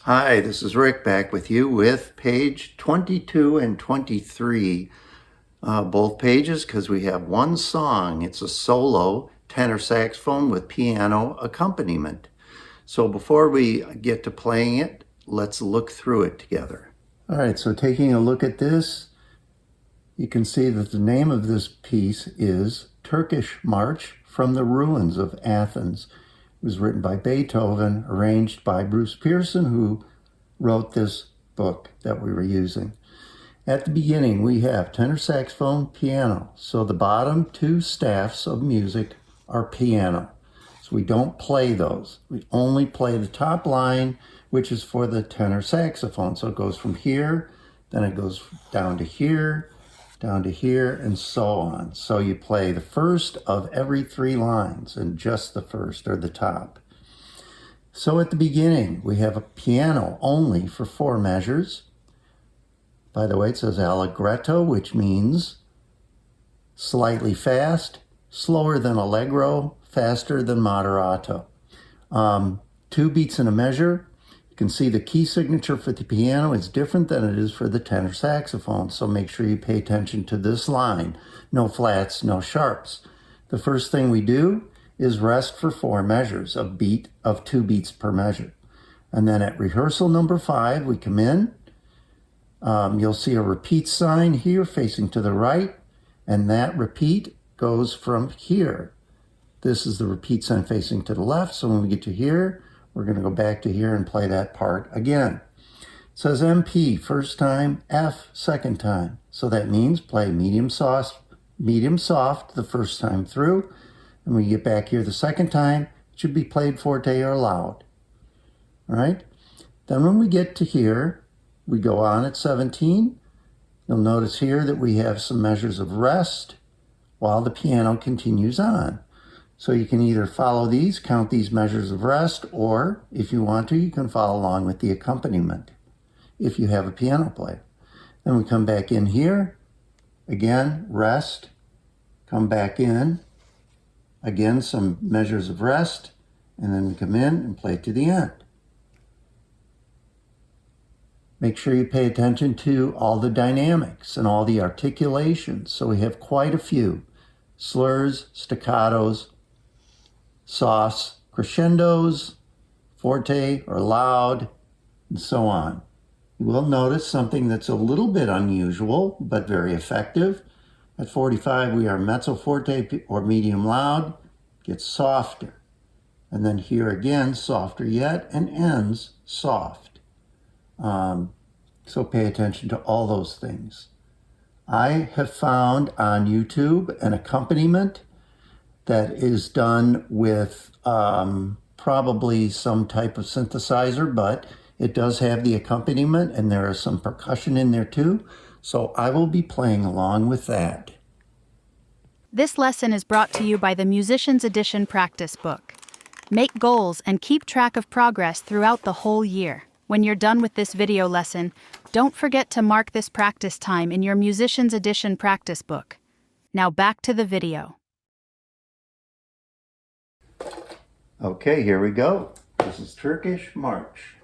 Hi, this is Rick back with you with page 22 and 23, both pages because we have one song. It's a solo tenor saxophone with piano accompaniment. So before we get to playing it, let's look through it together. All right, so taking a look at this, you can see that the name of this piece is Turkish March from the Ruins of Athens. It was written by Beethoven, arranged by Bruce Pearson, who wrote this book that we were using. At the beginning, we have tenor saxophone, piano. So the bottom two staffs of music are piano. So we don't play those. We only play the top line, which is for the tenor saxophone. So it goes from here, then it goes down to here, and so on. So you play the first of every three lines and just the first or the top. So at the beginning, we have a piano only for 4 measures. By the way, it says allegretto, which means slightly fast, slower than allegro, faster than moderato. 2 beats in a measure. You can see the key signature for the piano is different than it is for the tenor saxophone, so make sure you pay attention to this line. No flats, no sharps. The first thing we do is rest for 4 measures, of 2 beats per measure. And then at rehearsal number 5, we come in. You'll see a repeat sign here facing to the right, and that repeat goes from here. This is the repeat sign facing to the left, so when we get to here, we're going to go back to here and play that part again. It says MP first time, F second time. So that means play medium soft the first time through. And when you get back here the second time, it should be played forte or loud. All right? Then when we get to here, we go on at 17. You'll notice here that we have some measures of rest while the piano continues on. So you can either follow these, count these measures of rest, or if you want to, you can follow along with the accompaniment if you have a piano player. Then we come back in here, again, rest, come back in, again, some measures of rest, and then we come in and play to the end. Make sure you pay attention to all the dynamics and all the articulations. So we have quite a few: slurs, staccatos, softs, crescendos, forte or loud, and so on. You will notice something that's a little bit unusual, but very effective. At 45, we are mezzo forte or medium loud, gets softer. And then here again, softer yet, and ends soft. So pay attention to all those things. I have found on YouTube an accompaniment that is done with probably some type of synthesizer, but it does have the accompaniment and there is some percussion in there too. So I will be playing along with that. This lesson is brought to you by the Musician's Edition practice book. Make goals and keep track of progress throughout the whole year. When you're done with this video lesson, don't forget to mark this practice time in your Musician's Edition practice book. Now back to the video. Okay, here we go. This is Turkish March.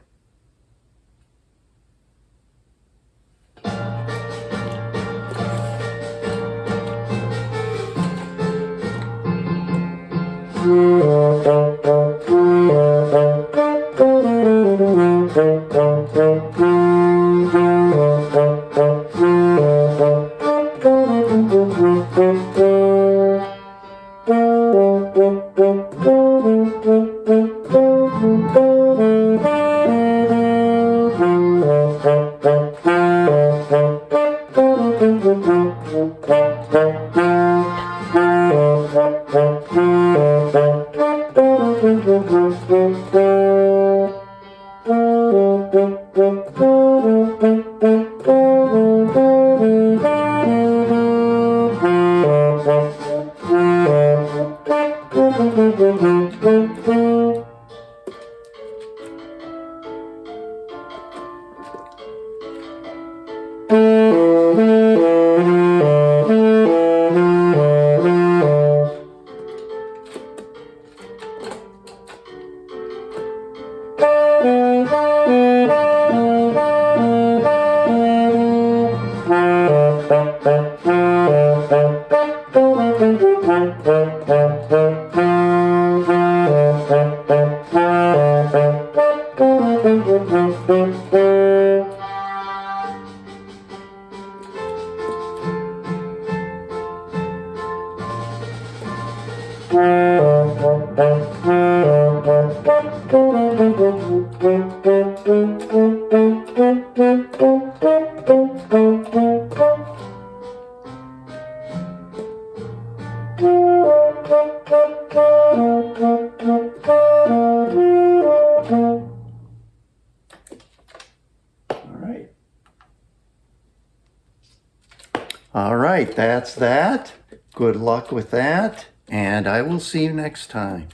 All right, that's that. Good luck with that, and I will see you next time.